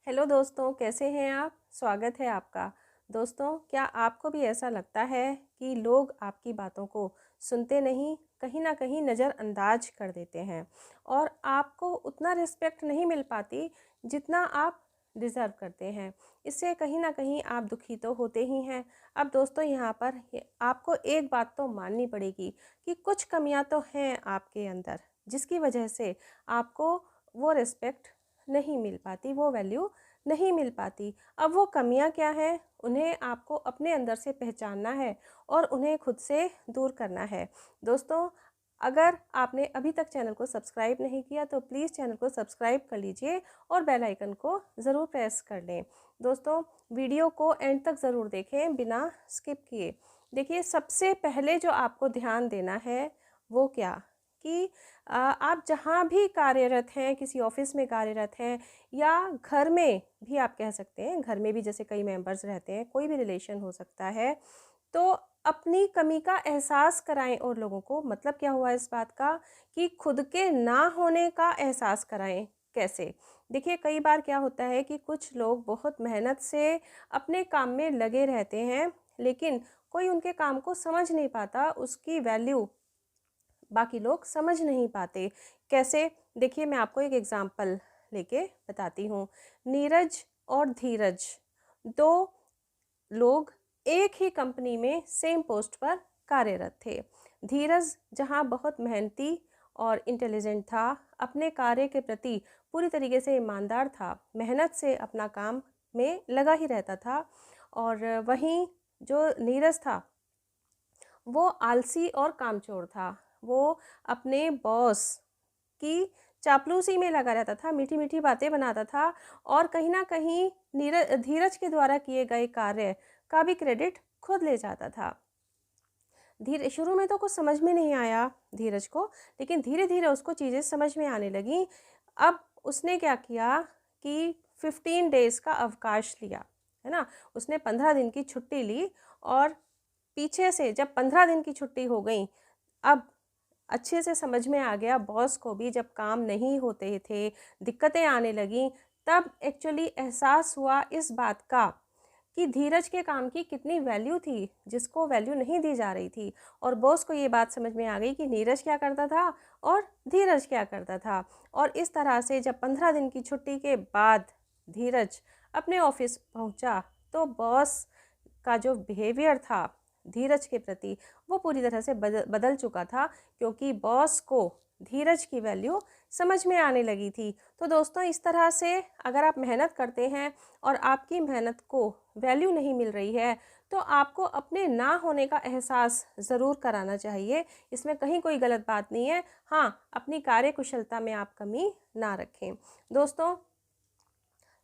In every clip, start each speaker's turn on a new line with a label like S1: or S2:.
S1: Hello दोस्तों, कैसे हैं आप? स्वागत है आपका। दोस्तों, क्या आपको भी ऐसा लगता है कि लोग आपकी बातों को सुनते नहीं, कहीं न कहीं नज़रअंदाज कर देते हैं और आपको उतना रिस्पेक्ट नहीं मिल पाती जितना आप डिज़र्व करते हैं। इससे कहीं न कहीं आप दुखी तो होते ही हैं। अब दोस्तों यहाँ पर आपको एक बात तो माननी पड़ेगी कि कुछ कमियाँ तो हैं आपके अंदर, जिसकी वजह से आपको वो रिस्पेक्ट नहीं मिल पाती, वो वैल्यू नहीं मिल पाती। अब वो कमियाँ क्या हैं? उन्हें आपको अपने अंदर से पहचानना है और उन्हें खुद से दूर करना है। दोस्तों, अगर आपने अभी तक चैनल को सब्सक्राइब नहीं किया तो प्लीज़ चैनल को सब्सक्राइब कर लीजिए और बेल आइकन को ज़रूर प्रेस कर लें। दोस्तों, वीडियो को एंड तक ज़रूर देखें बिना स्किप किए। देखिए, सबसे पहले जो आपको ध्यान देना है वो क्या कि आप जहाँ भी कार्यरत हैं, किसी ऑफ़िस में कार्यरत हैं या घर में भी आप कह सकते हैं, घर में भी जैसे कई मेंबर्स रहते हैं, कोई भी रिलेशन हो सकता है, तो अपनी कमी का एहसास कराएँ और लोगों को। मतलब क्या हुआ इस बात का कि खुद के ना होने का एहसास कराएँ। कैसे? देखिए, कई बार क्या होता है कि कुछ लोग बहुत मेहनत से अपने काम में लगे रहते हैं, लेकिन कोई उनके काम को समझ नहीं पाता, उसकी वैल्यू बाकी लोग समझ नहीं पाते। कैसे? देखिए, मैं आपको एक एग्ज़ाम्पल लेके बताती हूँ। नीरज और धीरज 2 लोग एक ही कंपनी में सेम पोस्ट पर कार्यरत थे। धीरज जहाँ बहुत मेहनती और इंटेलिजेंट था, अपने कार्य के प्रति पूरी तरीके से ईमानदार था, मेहनत से अपना काम में लगा ही रहता था और वहीं जो नीरज था वो आलसी और कामचोर था। वो अपने बॉस की चापलूसी में लगा रहता था, मीठी-मीठी बातें बनाता था और कहीं न कहीं धीरज के द्वारा किए गए कार्य का भी क्रेडिट खुद ले जाता था। शुरू में तो कुछ समझ में नहीं आया धीरज को, लेकिन धीरे-धीरे उसको चीज़ें समझ में आने लगीं। अब उसने क्या किया कि 15 डेज़ का अवकाश लिया, है ना? उसने 15 दिन की छुट्टी ली और पीछे से जब 15 दिन की छुट्टी हो गई, अब अच्छे से समझ में आ गया बॉस को भी जब काम नहीं होते थे, दिक्कतें आने लगीं, तब एक्चुअली एहसास हुआ इस बात का कि धीरज के काम की कितनी वैल्यू थी, जिसको वैल्यू नहीं दी जा रही थी और बॉस को ये बात समझ में आ गई कि नीरज क्या करता था और धीरज क्या करता था। और इस तरह से जब 15 दिन की छुट्टी के बाद धीरज अपने ऑफ़िस पहुंचा, तो बॉस का जो बिहेवियर था धीरज के प्रति वो पूरी तरह से बदल चुका था, क्योंकि बॉस को धीरज की वैल्यू समझ में आने लगी थी। तो दोस्तों, इस तरह से अगर आप मेहनत करते हैं और आपकी मेहनत को वैल्यू नहीं मिल रही है, तो आपको अपने ना होने का एहसास ज़रूर कराना चाहिए। इसमें कहीं कोई गलत बात नहीं है। हाँ, अपनी कार्यकुशलता में आप कमी ना रखें। दोस्तों,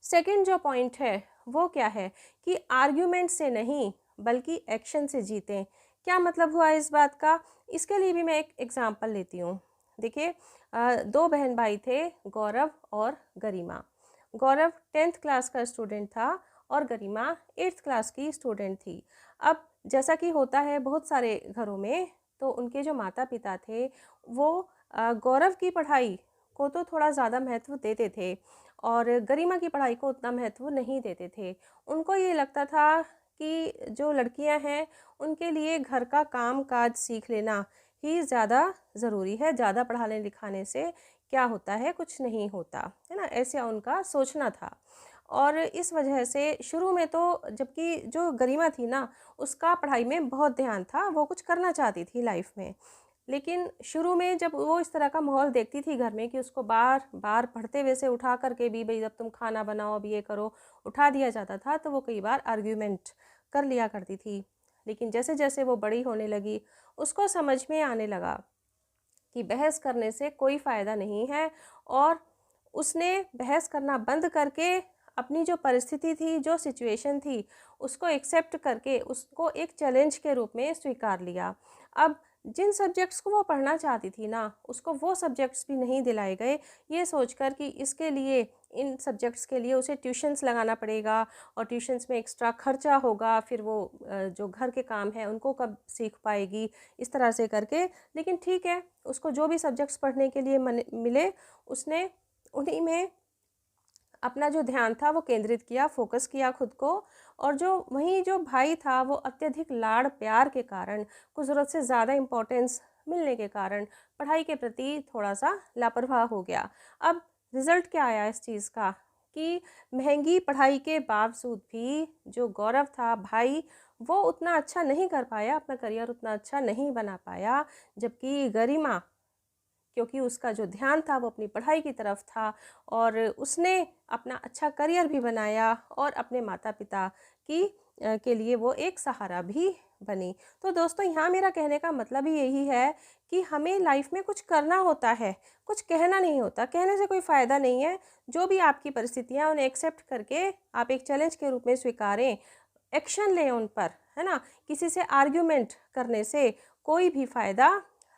S1: सेकंड जो पॉइंट है वो क्या है कि आर्ग्यूमेंट से नहीं बल्कि एक्शन से जीतें। क्या मतलब हुआ इस बात का? इसके लिए भी मैं एक एग्जांपल लेती हूँ। देखिए, 2 बहन भाई थे, गौरव और गरिमा। गौरव 10th क्लास का स्टूडेंट था और गरिमा 8th क्लास की स्टूडेंट थी। अब जैसा कि होता है बहुत सारे घरों में, तो उनके जो माता पिता थे वो गौरव की पढ़ाई को तो थोड़ा ज़्यादा महत्व देते थे और गरिमा की पढ़ाई को उतना महत्व नहीं देते थे। उनको ये लगता था कि जो लड़कियां हैं उनके लिए घर का काम-काज सीख लेना ही ज़्यादा ज़रूरी है, ज़्यादा पढ़ाने लिखाने से क्या होता है, कुछ नहीं होता, है ना? ऐसा उनका सोचना था। और इस वजह से शुरू में तो जबकि जो गरिमा थी ना, उसका पढ़ाई में बहुत ध्यान था, वो कुछ करना चाहती थी लाइफ में। लेकिन शुरू में जब वो इस तरह का माहौल देखती थी घर में कि उसको बार-बार पढ़ते हुए से उठा कर के भी, भई अब तुम खाना बनाओ, अब ये करो, उठा दिया जाता था, तो वो कई बार आर्ग्यूमेंट कर लिया करती थी। लेकिन जैसे-जैसे वो बड़ी होने लगी, उसको समझ में आने लगा कि बहस करने से कोई फ़ायदा नहीं है और उसने बहस करना बंद करके अपनी जो परिस्थिति थी, जो सिचुएशन थी, उसको एक्सेप्ट करके उसको एक चैलेंज के रूप में स्वीकार लिया। अब जिन सब्जेक्ट्स को वो पढ़ना चाहती थी ना, उसको वो सब्जेक्ट्स भी नहीं दिलाए गए, ये सोचकर कि इसके लिए, इन सब्जेक्ट्स के लिए उसे ट्यूशन्स लगाना पड़ेगा और ट्यूशन्स में एक्स्ट्रा खर्चा होगा, फिर वो जो घर के काम हैं उनको कब सीख पाएगी, इस तरह से करके। लेकिन ठीक है, उसको जो भी सब्जेक्ट्स पढ़ने के लिए मिले, उसने उन्हीं में अपना जो ध्यान था वो केंद्रित किया, फोकस किया खुद को। और जो वहीं जो भाई था वो अत्यधिक लाड़ प्यार के कारण, कुछ ज़रूरत से ज़्यादा इम्पोर्टेंस मिलने के कारण पढ़ाई के प्रति थोड़ा सा लापरवाह हो गया। अब रिज़ल्ट क्या आया इस चीज़ का कि महंगी पढ़ाई के बावजूद भी जो गौरव था भाई, वो उतना अच्छा नहीं कर पाया, अपना करियर उतना अच्छा नहीं बना पाया। जबकि गरिमा, क्योंकि उसका जो ध्यान था वो अपनी पढ़ाई की तरफ था और उसने अपना अच्छा करियर भी बनाया और अपने माता पिता की के लिए वो एक सहारा भी बनी। तो दोस्तों, यहाँ मेरा कहने का मतलब ही यही है कि हमें लाइफ में कुछ करना होता है, कुछ कहना नहीं होता। कहने से कोई फ़ायदा नहीं है। जो भी आपकी परिस्थितियाँ, उन्हें एक्सेप्ट करके आप एक चैलेंज के रूप में स्वीकारें, एक्शन लें उन पर, है ना? किसी से आर्ग्यूमेंट करने से कोई भी फ़ायदा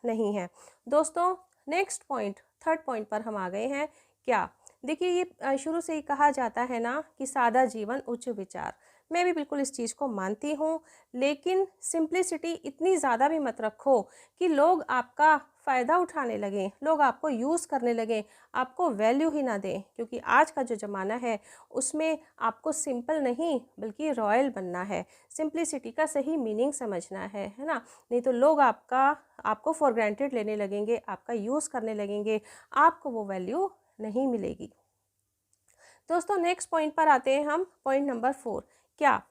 S1: नहीं है। दोस्तों, नेक्स्ट पॉइंट, थर्ड पॉइंट पर हम आ गए हैं। क्या? देखिए, ये शुरू से ही कहा जाता है ना कि सादा जीवन उच्च विचार। मैं भी बिल्कुल इस चीज़ को मानती हूँ, लेकिन सिंप्लिसिटी इतनी ज़्यादा भी मत रखो कि लोग आपका फ़ायदा उठाने लगें, लोग आपको यूज़ करने लगें, आपको वैल्यू ही ना दें। क्योंकि आज का जो ज़माना है उसमें आपको सिंपल नहीं बल्कि रॉयल बनना है। सिंप्लिसिटी का सही मीनिंग समझना है ना? नहीं तो लोग आपको फॉर ग्रांटेड लेने लगेंगे, आपका यूज़ करने लगेंगे, आपको वो वैल्यू नहीं मिलेगी। दोस्तों, नेक्स्ट पॉइंट पर आते हैं हम, पॉइंट नंबर 4। क्या?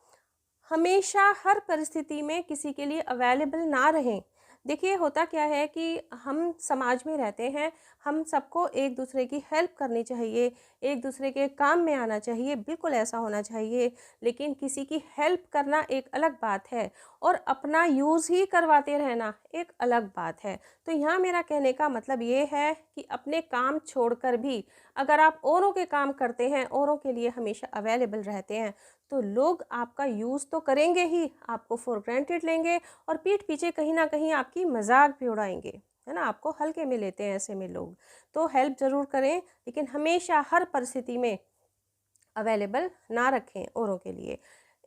S1: हमेशा हर परिस्थिति में किसी के लिए अवेलेबल ना रहें। देखिए, होता क्या है कि हम समाज में रहते हैं, हम सबको एक दूसरे की हेल्प करनी चाहिए, एक दूसरे के काम में आना चाहिए, बिल्कुल ऐसा होना चाहिए। लेकिन किसी की हेल्प करना एक अलग बात है और अपना यूज़ ही करवाते रहना एक अलग बात है। तो यहाँ मेरा कहने का मतलब ये है कि अपने काम छोड़कर भी अगर आप औरों के काम करते हैं, औरों के लिए हमेशा अवेलेबल रहते हैं, तो लोग आपका यूज़ तो करेंगे ही, आपको फॉर ग्रांटेड लेंगे और पीठ पीछे कहीं ना कहीं आपकी मजाक भी उड़ाएंगे, है ना? आपको हल्के में लेते हैं ऐसे में लोग। तो हेल्प ज़रूर करें, लेकिन हमेशा हर परिस्थिति में अवेलेबल ना रखें औरों के लिए।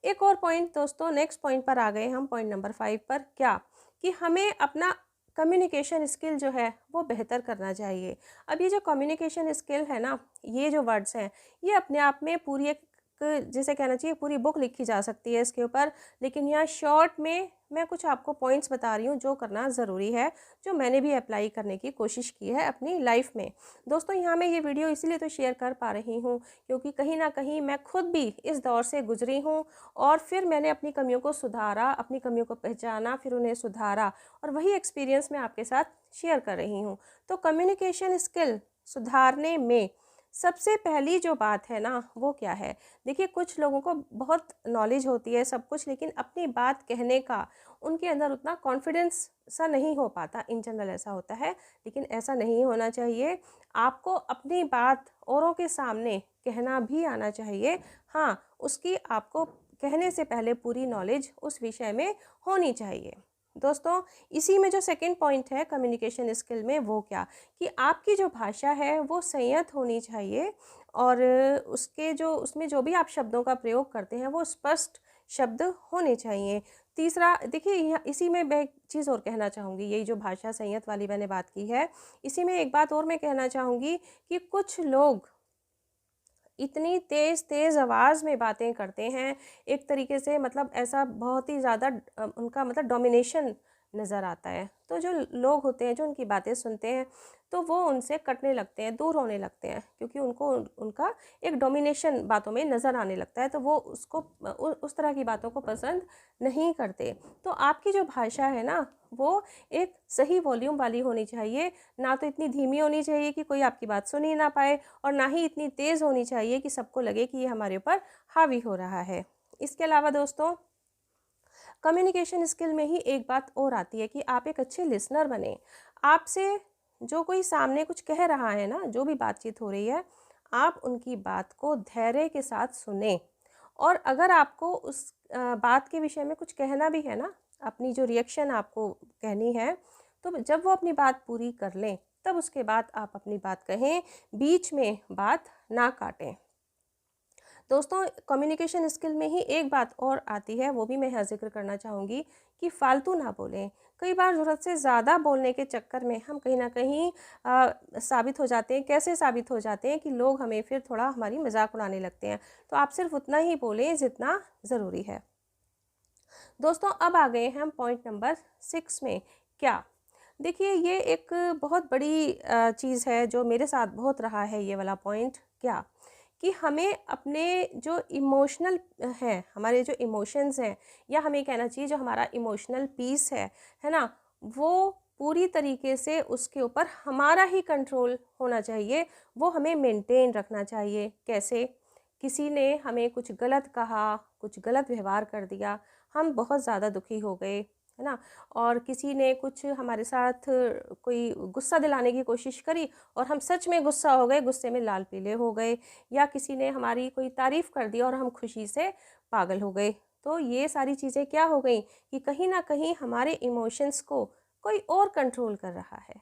S1: एक और पॉइंट दोस्तों, नेक्स्ट पॉइंट पर आ गए हम, पॉइंट नंबर 5 पर। क्या? कि हमें अपना कम्युनिकेशन स्किल जो है वो बेहतर करना चाहिए। अब ये जो कम्युनिकेशन स्किल है ना, ये जो वर्ड्स हैं, ये अपने आप में पूरी एक, जिसे कहना चाहिए, पूरी बुक लिखी जा सकती है इसके ऊपर। लेकिन यहाँ शॉर्ट में मैं कुछ आपको पॉइंट्स बता रही हूँ जो करना ज़रूरी है, जो मैंने भी अप्लाई करने की कोशिश की है अपनी लाइफ में। दोस्तों, यहाँ मैं ये वीडियो इसीलिए तो शेयर कर पा रही हूँ क्योंकि कहीं ना कहीं मैं खुद भी इस दौर से गुजरी हूँ और फिर मैंने अपनी कमियों को सुधारा, अपनी कमियों को पहचाना, फिर उन्हें सुधारा और वही एक्सपीरियंस मैं आपके साथ शेयर कर रही हूँ। तो कम्युनिकेशन स्किल सुधारने में सबसे पहली जो बात है ना, वो क्या है? देखिए, कुछ लोगों को बहुत नॉलेज होती है सब कुछ, लेकिन अपनी बात कहने का उनके अंदर उतना कॉन्फिडेंस सा नहीं हो पाता। इन जनरल ऐसा होता है, लेकिन ऐसा नहीं होना चाहिए। आपको अपनी बात औरों के सामने कहना भी आना चाहिए। हाँ, उसकी आपको कहने से पहले पूरी नॉलेज उस विषय में होनी चाहिए। दोस्तों, इसी में जो सेकंड पॉइंट है कम्युनिकेशन स्किल में, वो क्या? कि आपकी जो भाषा है वो संयत होनी चाहिए और उसमें जो भी आप शब्दों का प्रयोग करते हैं वो स्पष्ट शब्द होने चाहिए। तीसरा, देखिए, यहाँ इसी में मैं एक चीज़ और कहना चाहूँगी, यही जो भाषा संयत वाली मैंने बात की है, इसी में एक बात और मैं कहना चाहूँगी कि कुछ लोग इतनी तेज़ तेज़ आवाज़ में बातें करते हैं, एक तरीके से, मतलब ऐसा बहुत ही ज़्यादा उनका मतलब डोमिनेशन नज़र आता है। तो जो लोग होते हैं जो उनकी बातें सुनते हैं, तो वो उनसे कटने लगते हैं, दूर होने लगते हैं, क्योंकि उनको उनका एक डोमिनेशन बातों में नज़र आने लगता है। तो वो उसको उस तरह की बातों को पसंद नहीं करते। तो आपकी जो भाषा है ना, वो एक सही वॉल्यूम वाली होनी चाहिए, ना तो इतनी धीमी होनी चाहिए कि कोई आपकी बात सुन ही ना पाए और ना ही इतनी तेज़ होनी चाहिए कि सबको लगे कि ये हमारे ऊपर हावी हो रहा है। इसके अलावा दोस्तों, कम्युनिकेशन स्किल में ही एक बात और आती है कि आप एक अच्छे लिसनर बने। आपसे जो कोई सामने कुछ कह रहा है ना, जो भी बातचीत हो रही है, आप उनकी बात को धैर्य के साथ सुने। और अगर आपको उस बात के विषय में कुछ कहना भी है ना, अपनी जो रिएक्शन आपको कहनी है, तो जब वो अपनी बात पूरी कर लें तब उसके बाद आप अपनी बात कहें, बीच में बात ना काटें। दोस्तों, कम्युनिकेशन स्किल में ही एक बात और आती है, वो भी मैं यहाँ जिक्र करना चाहूँगी कि फालतू ना बोलें। कई बार ज़रूरत से ज़्यादा बोलने के चक्कर में हम कहीं न कहीं साबित हो जाते हैं। कैसे साबित हो जाते हैं कि लोग हमें फिर थोड़ा हमारी मज़ाक उड़ाने लगते हैं। तो आप सिर्फ़ उतना ही बोलें जितना ज़रूरी है। दोस्तों अब आ गए हैं हम पॉइंट नंबर 6 में। क्या? देखिए ये एक बहुत बड़ी चीज़ है जो मेरे साथ बहुत रहा है ये वाला पॉइंट। क्या? कि हमें अपने जो इमोशनल हैं, हमारे जो इमोशंस हैं, या हमें कहना चाहिए जो हमारा इमोशनल पीस है ना? वो पूरी तरीके से उसके ऊपर हमारा ही कंट्रोल होना चाहिए, वो हमें मेंटेन रखना चाहिए। कैसे? किसी ने हमें कुछ गलत कहा, कुछ गलत व्यवहार कर दिया, हम बहुत ज़्यादा दुखी हो गए, है ना? और किसी ने कुछ हमारे साथ कोई गुस्सा दिलाने की कोशिश करी और हम सच में गुस्सा हो गए, गुस्से में लाल पीले हो गए, या किसी ने हमारी कोई तारीफ़ कर दी और हम खुशी से पागल हो गए। तो ये सारी चीज़ें क्या हो गई कि कहीं न कहीं हमारे इमोशंस को कोई और कंट्रोल कर रहा है।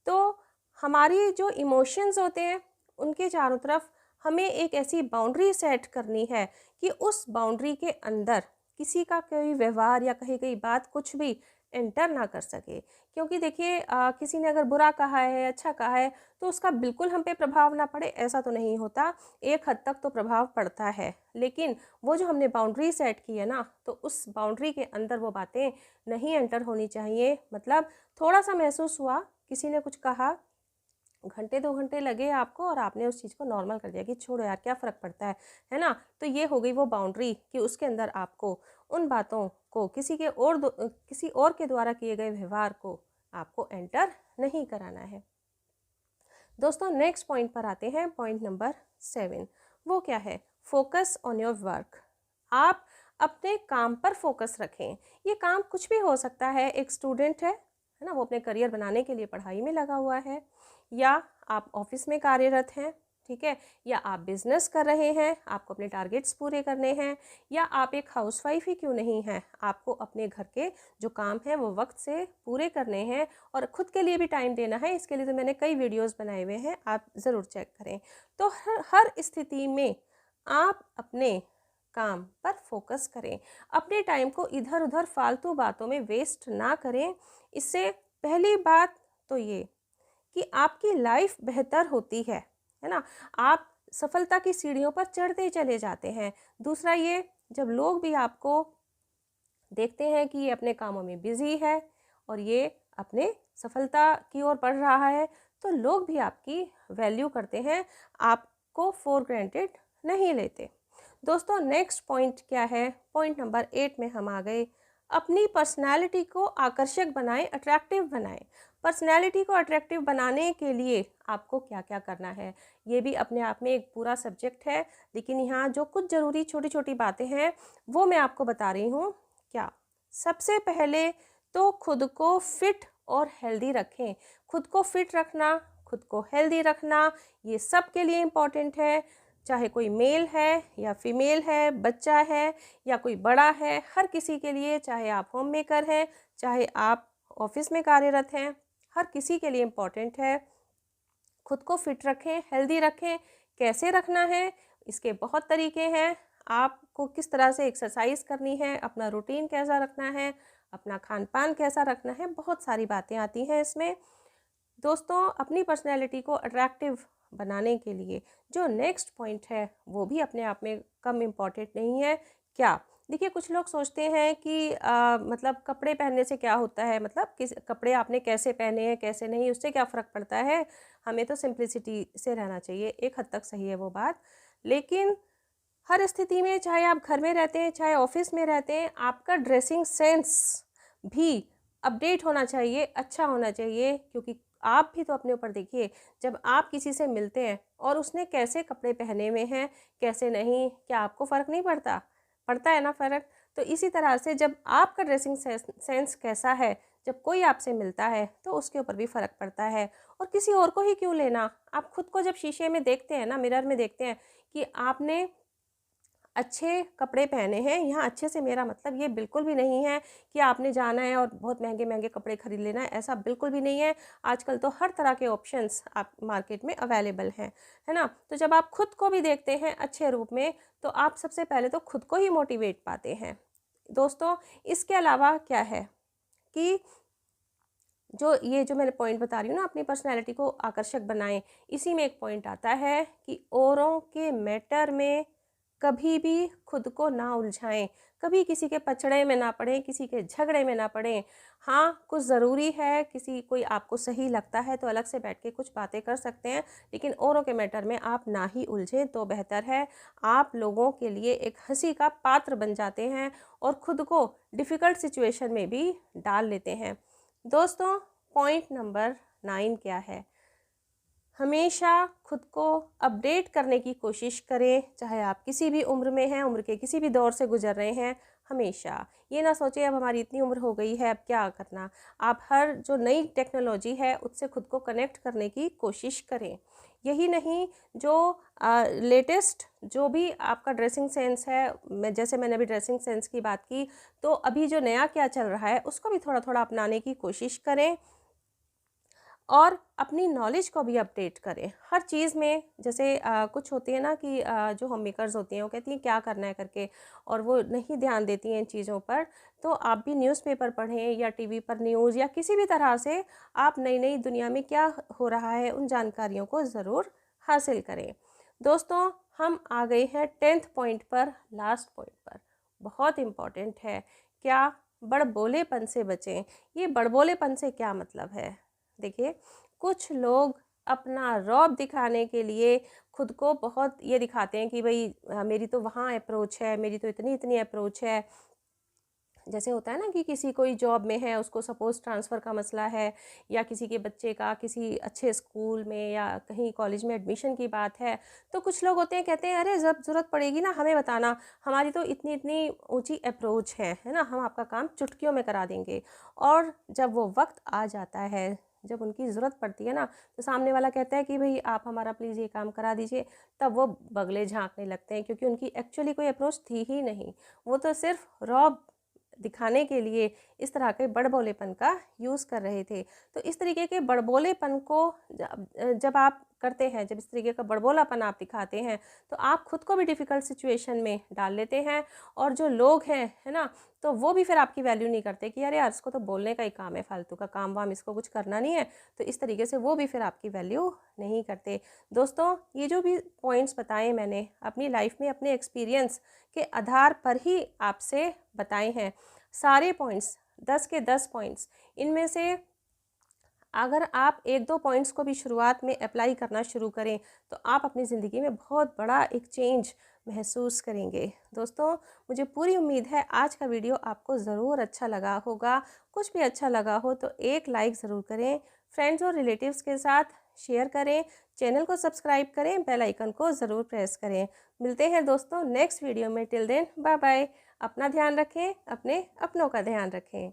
S1: तो हमारी जो इमोशंस होते हैं उनके चारों तरफ हमें एक ऐसी बाउंड्री सेट करनी है कि उस बाउंड्री के अंदर किसी का कोई व्यवहार या कही गई बात कुछ भी एंटर ना कर सके। क्योंकि देखिए किसी ने अगर बुरा कहा है, अच्छा कहा है, तो उसका बिल्कुल हम पे प्रभाव ना पड़े ऐसा तो नहीं होता। एक हद तक तो प्रभाव पड़ता है, लेकिन वो जो हमने बाउंड्री सेट की है ना, तो उस बाउंड्री के अंदर वो बातें नहीं एंटर होनी चाहिए। मतलब थोड़ा सा महसूस हुआ, किसी ने कुछ कहा, घंटे 2 घंटे लगे आपको और आपने उस चीज़ को नॉर्मल कर दिया कि छोड़ो यार क्या फ़र्क पड़ता है ना? तो ये हो गई वो बाउंड्री कि उसके अंदर आपको उन बातों को किसी और के द्वारा किए गए व्यवहार को आपको एंटर नहीं कराना है। दोस्तों नेक्स्ट पॉइंट पर आते हैं, पॉइंट नंबर 7। वो क्या है? Focus on your work. आप अपने काम पर फोकस रखें। ये काम कुछ भी हो सकता है। एक स्टूडेंट है ना, वो अपने करियर बनाने के लिए पढ़ाई में लगा हुआ है, या आप ऑफिस में कार्यरत हैं, ठीक है, या आप बिजनेस कर रहे हैं, आपको अपने टारगेट्स पूरे करने हैं, या आप एक हाउसवाइफ ही क्यों नहीं हैं, आपको अपने घर के जो काम हैं वो वक्त से पूरे करने हैं और ख़ुद के लिए भी टाइम देना है। इसके लिए तो मैंने कई वीडियोस बनाए हुए हैं, आप ज़रूर चेक करें। तो हर स्थिति में आप अपने काम पर फोकस करें, अपने टाइम को इधर उधर फालतू बातों में वेस्ट ना करें। इससे पहली बात तो ये कि आपकी लाइफ बेहतर होती है ना? आप सफलता की सीढ़ियों पर चढ़ते चले जाते हैं। दूसरा ये, जब लोग भी आपको देखते हैं कि ये अपने कामों में बिजी है और ये अपने सफलता की ओर बढ़ रहा है, तो लोग भी आपकी वैल्यू करते हैं, आपको फॉर ग्रांटेड नहीं लेते। दोस्तों नेक्स्ट पॉइंट क्या है? पॉइंट नंबर 8 में हम आ गए। अपनी पर्सनैलिटी को आकर्षक बनाएं, अट्रैक्टिव बनाएं। पर्सनैलिटी को अट्रैक्टिव बनाने के लिए आपको क्या क्या करना है, ये भी अपने आप में एक पूरा सब्जेक्ट है, लेकिन यहाँ जो कुछ ज़रूरी छोटी छोटी बातें हैं वो मैं आपको बता रही हूँ। क्या? सबसे पहले तो खुद को फिट और हेल्दी रखें। खुद को फिट रखना, खुद को हेल्दी रखना, ये सब के लिए इम्पॉर्टेंट है। चाहे कोई मेल है या फीमेल है, बच्चा है या कोई बड़ा है, हर किसी के लिए, चाहे आप होम मेकर हैं, चाहे आप ऑफिस में कार्यरत हैं, हर किसी के लिए इम्पॉर्टेंट है। खुद को फिट रखें, हेल्दी रखें। कैसे रखना है? इसके बहुत तरीके हैं। आपको किस तरह से एक्सरसाइज करनी है, अपना रूटीन कैसा रखना है, अपना खान पान कैसा रखना है, बहुत सारी बातें आती हैं इसमें। दोस्तों अपनी पर्सनैलिटी को अट्रैक्टिव बनाने के लिए जो नेक्स्ट पॉइंट है वो भी अपने आप में कम इम्पॉर्टेंट नहीं है। क्या? देखिए कुछ लोग सोचते हैं कि मतलब कपड़े पहनने से क्या होता है, मतलब किस कपड़े आपने कैसे पहने हैं कैसे नहीं, उससे क्या फ़र्क पड़ता है, हमें तो सिंप्लिसिटी से रहना चाहिए। एक हद तक सही है वो बात, लेकिन हर स्थिति में, चाहे आप घर में रहते हैं चाहे ऑफिस में रहते हैं, आपका ड्रेसिंग सेंस भी अपडेट होना चाहिए, अच्छा होना चाहिए। क्योंकि आप भी तो अपने ऊपर देखिए, जब आप किसी से मिलते हैं और उसने कैसे कपड़े पहने हुए हैं कैसे नहीं, क्या आपको फ़र्क नहीं पड़ता? पड़ता है ना फ़र्क। तो इसी तरह से जब आपका ड्रेसिंग सेंस कैसा है, जब कोई आपसे मिलता है तो उसके ऊपर भी फ़र्क पड़ता है। और किसी और को ही क्यों लेना, आप खुद को जब शीशे में देखते हैं ना, मिरर में देखते हैं कि आपने अच्छे कपड़े पहने हैं, यहाँ अच्छे से मेरा मतलब ये बिल्कुल भी नहीं है कि आपने जाना है और बहुत महंगे महंगे कपड़े खरीद लेना है, ऐसा बिल्कुल भी नहीं है। आजकल तो हर तरह के ऑप्शंस आप मार्केट में अवेलेबल हैं, है ना? तो जब आप खुद को भी देखते हैं अच्छे रूप में, तो आप सबसे पहले तो खुद को ही मोटिवेट पाते हैं। दोस्तों इसके अलावा क्या है कि जो मैंने पॉइंट बता रही हूँ ना, अपनी पर्सनैलिटी को आकर्षक बनाएं, इसी में एक पॉइंट आता है कि औरों के मैटर में कभी भी खुद को ना उलझाएं, कभी किसी के पचड़े में ना पड़ें, किसी के झगड़े में ना पड़ें। हाँ, कुछ ज़रूरी है, कोई आपको सही लगता है तो अलग से बैठ के कुछ बातें कर सकते हैं, लेकिन औरों के मैटर में आप ना ही उलझें तो बेहतर है। आप लोगों के लिए एक हंसी का पात्र बन जाते हैं और ख़ुद को डिफ़िकल्ट सिचुएशन में भी डाल लेते हैं। दोस्तों, पॉइंट नंबर 9 क्या है? हमेशा खुद को अपडेट करने की कोशिश करें, चाहे आप किसी भी उम्र में हैं, उम्र के किसी भी दौर से गुजर रहे हैं। हमेशा ये ना सोचें अब हमारी इतनी उम्र हो गई है, अब क्या करना। आप हर जो नई टेक्नोलॉजी है उससे खुद को कनेक्ट करने की कोशिश करें। यही नहीं, जो लेटेस्ट जो भी आपका ड्रेसिंग सेंस है, जैसे मैंने अभी ड्रेसिंग सेंस की बात की, तो अभी जो नया क्या चल रहा है उसको भी थोड़ा थोड़ा अपनाने की कोशिश करें और अपनी नॉलेज को भी अपडेट करें हर चीज़ में। जैसे कुछ होती है ना कि जो होम मेकर्स होती हैं वो कहती हैं क्या करना है करके, और वो नहीं ध्यान देती हैं इन चीज़ों पर। तो आप भी न्यूज़पेपर पढ़ें या टीवी पर न्यूज़ या किसी भी तरह से आप नई नई दुनिया में क्या हो रहा है उन जानकारियों को ज़रूर हासिल करें। दोस्तों, हम आ गए हैं 10th पॉइंट पर, लास्ट पॉइंट पर। बहुत इम्पॉर्टेंट है। क्या? बड़बोलेपन से बचें। ये बड़बोलेपन से क्या मतलब है? देखिए, कुछ लोग अपना रौब दिखाने के लिए खुद को बहुत ये दिखाते हैं कि भाई मेरी तो वहाँ अप्रोच है, मेरी तो इतनी इतनी अप्रोच है। जैसे होता है ना कि किसी कोई जॉब में है, उसको सपोज़ ट्रांसफ़र का मसला है, या किसी के बच्चे का किसी अच्छे स्कूल में या कहीं कॉलेज में एडमिशन की बात है, तो कुछ लोग होते हैं कहते हैं अरे जब ज़रूरत पड़ेगी ना हमें बताना, हमारी तो इतनी इतनी ऊंची अप्रोच है ना, हम आपका काम चुटकियों में करा देंगे। और जब वो वक्त आ जाता है, जब उनकी ज़रूरत पड़ती है ना, तो सामने वाला कहता है कि भाई आप हमारा प्लीज़ ये काम करा दीजिए, तब वो बगले झांकने लगते हैं, क्योंकि उनकी एक्चुअली कोई अप्रोच थी ही नहीं। वो तो सिर्फ रौब दिखाने के लिए इस तरह के बड़बोलेपन का यूज़ कर रहे थे। तो इस तरीके के बड़बोलेपन को जब आप करते हैं, जब इस तरीके का बड़बोलापन आप दिखाते हैं, तो आप खुद को भी डिफ़िकल्ट सिचुएशन में डाल लेते हैं। और जो लोग हैं, है ना, तो वो भी फिर आपकी वैल्यू नहीं करते कि अरे यार इसको तो बोलने का ही काम है, फालतू का काम वाम, इसको कुछ करना नहीं है। तो इस तरीके से वो भी फिर आपकी वैल्यू नहीं करते। दोस्तों, ये जो भी पॉइंट्स बताए मैंने अपनी लाइफ में अपने एक्सपीरियंस के आधार पर ही आपसे बताए हैं। सारे पॉइंट्स 10 के 10 पॉइंट्स, इनमें से अगर आप 1-2 पॉइंट्स को भी शुरुआत में अप्लाई करना शुरू करें तो आप अपनी ज़िंदगी में बहुत बड़ा एक चेंज महसूस करेंगे। दोस्तों, मुझे पूरी उम्मीद है आज का वीडियो आपको ज़रूर अच्छा लगा होगा। कुछ भी अच्छा लगा हो तो एक लाइक ज़रूर करें, फ्रेंड्स और रिलेटिव्स के साथ शेयर करें, चैनल को सब्सक्राइब करें, बेल आइकन को ज़रूर प्रेस करें। मिलते हैं दोस्तों नेक्स्ट वीडियो में। Till then bye bye. अपना ध्यान रखें, अपने अपनों का ध्यान रखें।